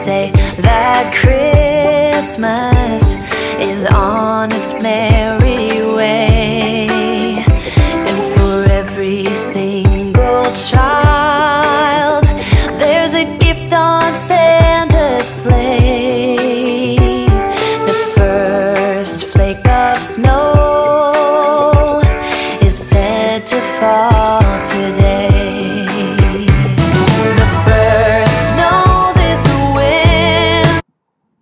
say that Christmas is on its merry way, and for every single child there's a gift on Santa's sleigh. The first flake of snow is said to fall today.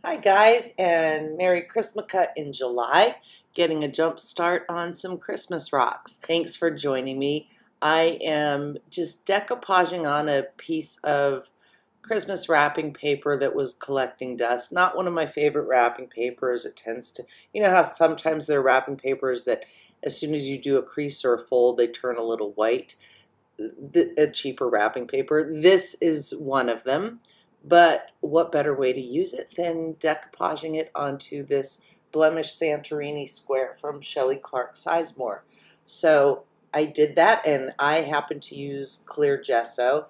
Hi guys, and Merry Christmakkah in July, getting a jump start on some Christmas rocks. Thanks for joining me. I am just decoupaging on a piece of Christmas wrapping paper that was collecting dust. Not one of my favorite wrapping papers. It tends to, you know how sometimes there are wrapping papers that as soon as you do a crease or a fold, they turn a little white. A cheaper wrapping paper. This is one of them. But what better way to use it than decoupaging it onto this blemished Santorini square from Shelley Clark Sizemore. So I did that, and I happen to use clear gesso.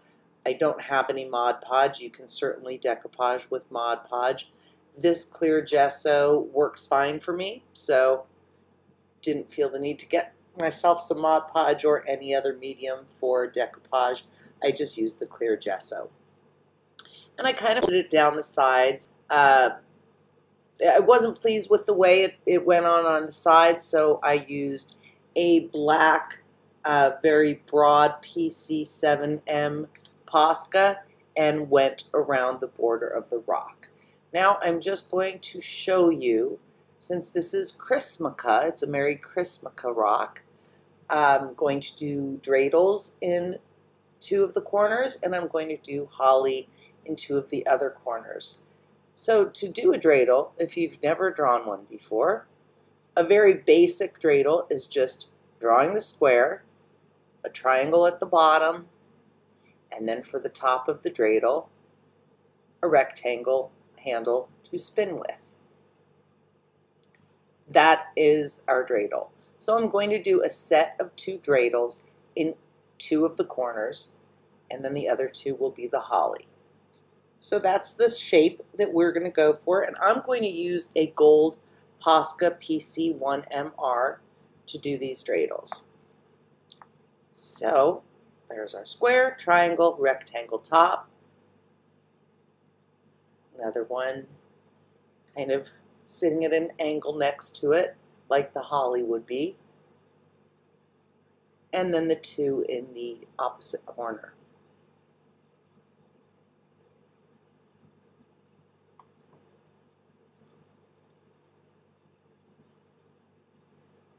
I don't have any Mod Podge. You can certainly decoupage with Mod Podge. This clear gesso works fine for me, so didn't feel the need to get myself some Mod Podge or any other medium for decoupage. I just used the clear gesso. And I kind of put it down the sides. I wasn't pleased with the way it went on the sides, so I used a black, very broad PC7M Posca and went around the border of the rock. Now I'm just going to show you, since this is Christmakkah, it's a Merry Christmakkah rock, I'm going to do dreidels in two of the corners, and I'm going to do holly in two of the other corners. So to do a dreidel, if you've never drawn one before, a very basic dreidel is just drawing the square, a triangle at the bottom, and then for the top of the dreidel, a rectangle handle to spin with. That is our dreidel. So I'm going to do a set of two dreidels in two of the corners, and then the other two will be the holly. So that's the shape that we're going to go for, and I'm going to use a gold Posca PC1MR to do these dreidels. So there's our square, triangle, rectangle top. Another one kind of sitting at an angle next to it, like the holly would be. And then the two in the opposite corner.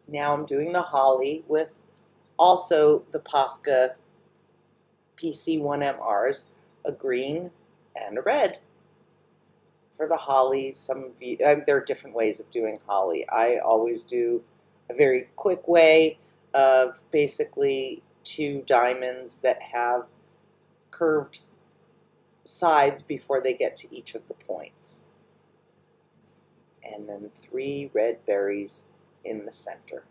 Now I'm doing the holly with also the Posca PC1MRs, a green and a red. For the holly, some of you, there are different ways of doing holly. I always do a very quick way of basically two diamonds that have curved sides before they get to each of the points. And then 3 red berries in the center.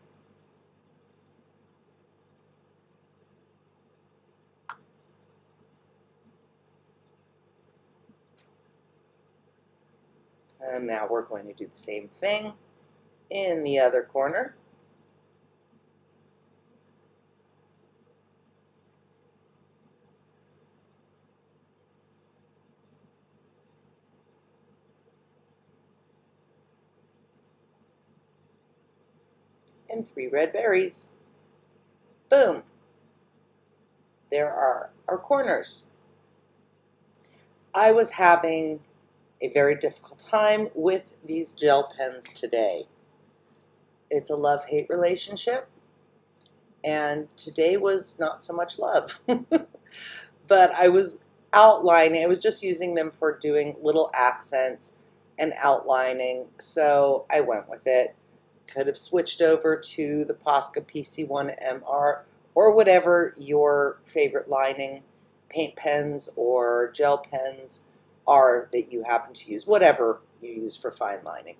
And now we're going to do the same thing in the other corner. And 3 red berries. Boom. There are our corners. I was having a very difficult time with these gel pens today. It's a love-hate relationship, and today was not so much love. But I was outlining, I was just using them for doing little accents and outlining, so I went with it. Could have switched over to the Posca PC1MR or whatever your favorite lining paint pens or gel pens are that you happen to use, whatever you use for fine lining.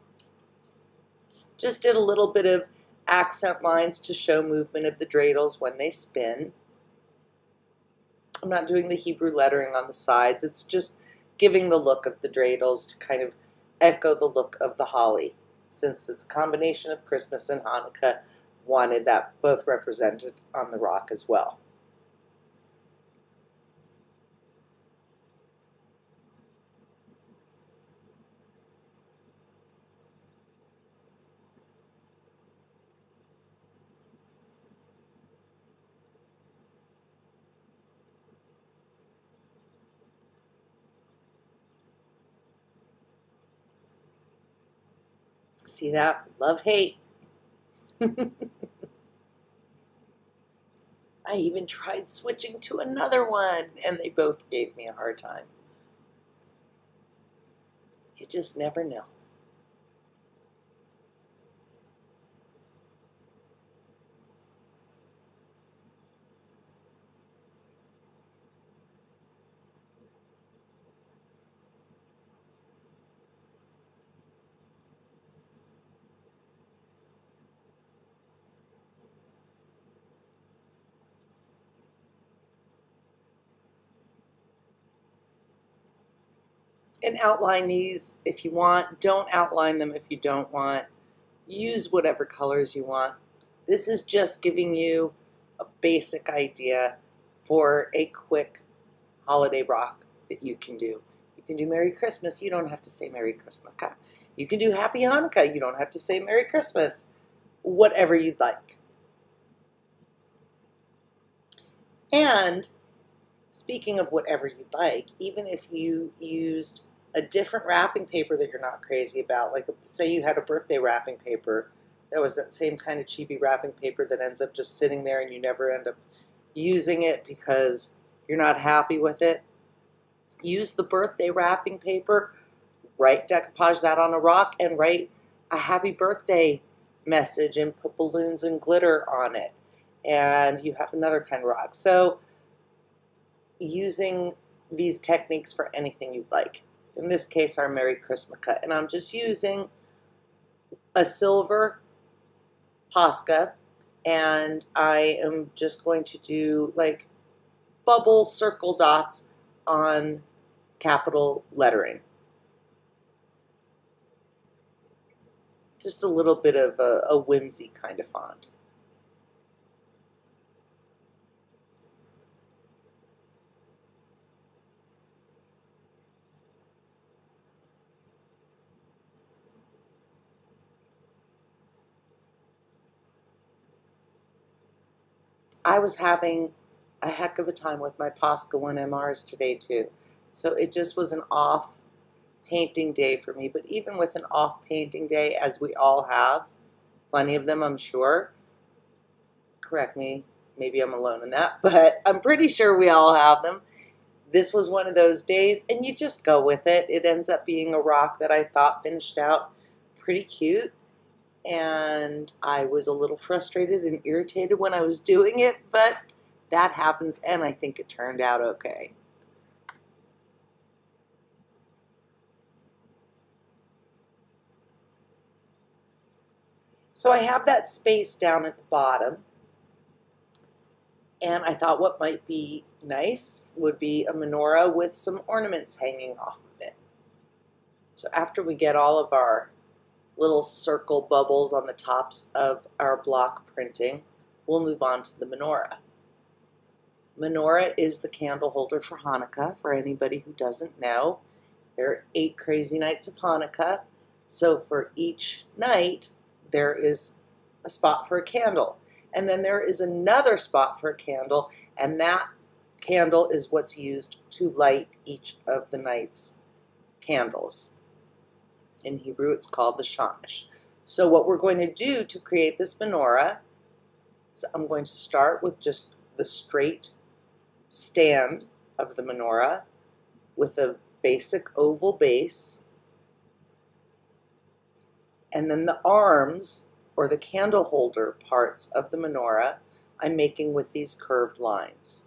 Just did a little bit of accent lines to show movement of the dreidels when they spin. I'm not doing the Hebrew lettering on the sides. It's just giving the look of the dreidels to kind of echo the look of the holly. Since it's a combination of Christmas and Hanukkah, wanted that both represented on the rock as well. See that? Love, hate. I even tried switching to another one, and they both gave me a hard time. You just never know. And outline these if you want. Don't outline them if you don't want. Use whatever colors you want. This is just giving you a basic idea for a quick holiday rock that you can do. You can do Merry Christmas. You don't have to say Merry Christmakkah. You can do Happy Hanukkah. You don't have to say Merry Christmas. Whatever you'd like. And speaking of whatever you'd like, even if you used a different wrapping paper that you're not crazy about, like say you had a birthday wrapping paper that was that same kind of cheapy wrapping paper that ends up just sitting there and you never end up using it because you're not happy with it, use the birthday wrapping paper, decoupage that on a rock and write a happy birthday message and put balloons and glitter on it, and you have another kind of rock. So using these techniques for anything you'd like. In this case, our Merry Christmakkah, and I'm just using a silver Posca, and I am just going to do like bubble circle dots on capital lettering. Just a little bit of a whimsy kind of font. I was having a heck of a time with my Posca 1MRs today too. So it just was an off painting day for me. But even with an off painting day, as we all have, plenty of them I'm sure, correct me, maybe I'm alone in that, but I'm pretty sure we all have them. This was one of those days, and you just go with it. It ends up being a rock that I thought finished out pretty cute. And I was a little frustrated and irritated when I was doing it, but that happens, and I think it turned out okay. So I have that space down at the bottom, and I thought what might be nice would be a menorah with some ornaments hanging off of it. So after we get all of our little circle bubbles on the tops of our block printing, we'll move on to the menorah. Menorah is the candle holder for Hanukkah, for anybody who doesn't know. There are 8 crazy nights of Hanukkah, so for each night there is a spot for a candle. And then there is another spot for a candle, and that candle is what's used to light each of the night's candles. In Hebrew, it's called the shamash. So what we're going to do to create this menorah is I'm going to start with just the straight stand of the menorah with a basic oval base. And then the arms, or the candle holder parts of the menorah, I'm making with these curved lines.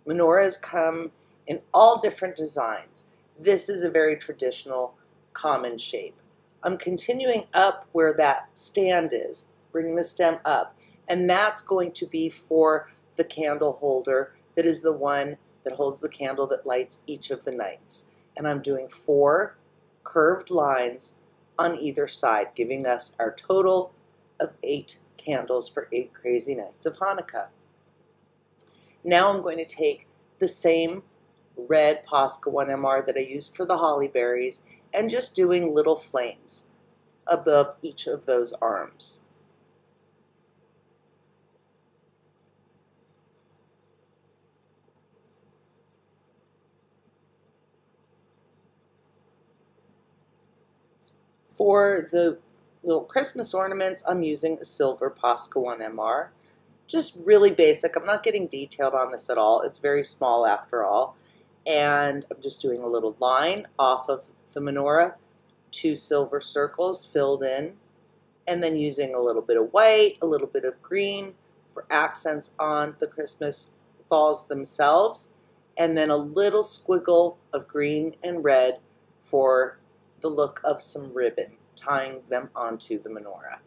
Menorahs come in all different designs. This is a very traditional, common shape. I'm continuing up where that stand is, bringing the stem up, and that's going to be for the candle holder that is the one that holds the candle that lights each of the nights. And I'm doing 4 curved lines on either side, giving us our total of 8 candles for 8 crazy nights of Hanukkah. Now I'm going to take the same red Posca 1MR that I used for the holly berries and just doing little flames above each of those arms. For the little Christmas ornaments, I'm using a silver Posca 1MR. Just really basic. I'm not getting detailed on this at all. It's very small after all. And I'm just doing a little line off of the menorah, 2 silver circles filled in, and then using a little bit of white, a little bit of green for accents on the Christmas balls themselves, and then a little squiggle of green and red for the look of some ribbon, tying them onto the menorah.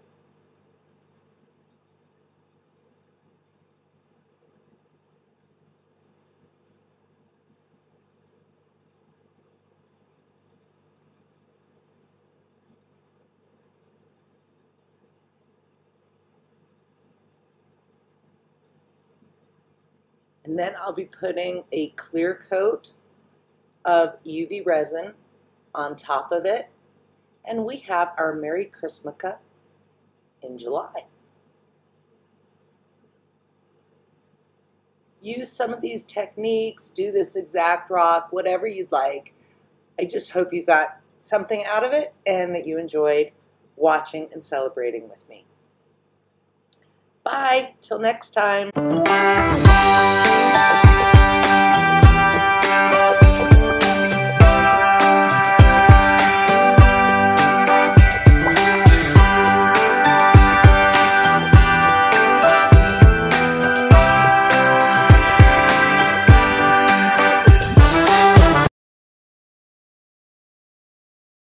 And then I'll be putting a clear coat of UV resin on top of it. And we have our Merry Christmakkah in July. Use some of these techniques, do this exact rock, whatever you'd like. I just hope you got something out of it and that you enjoyed watching and celebrating with me. Bye, till next time.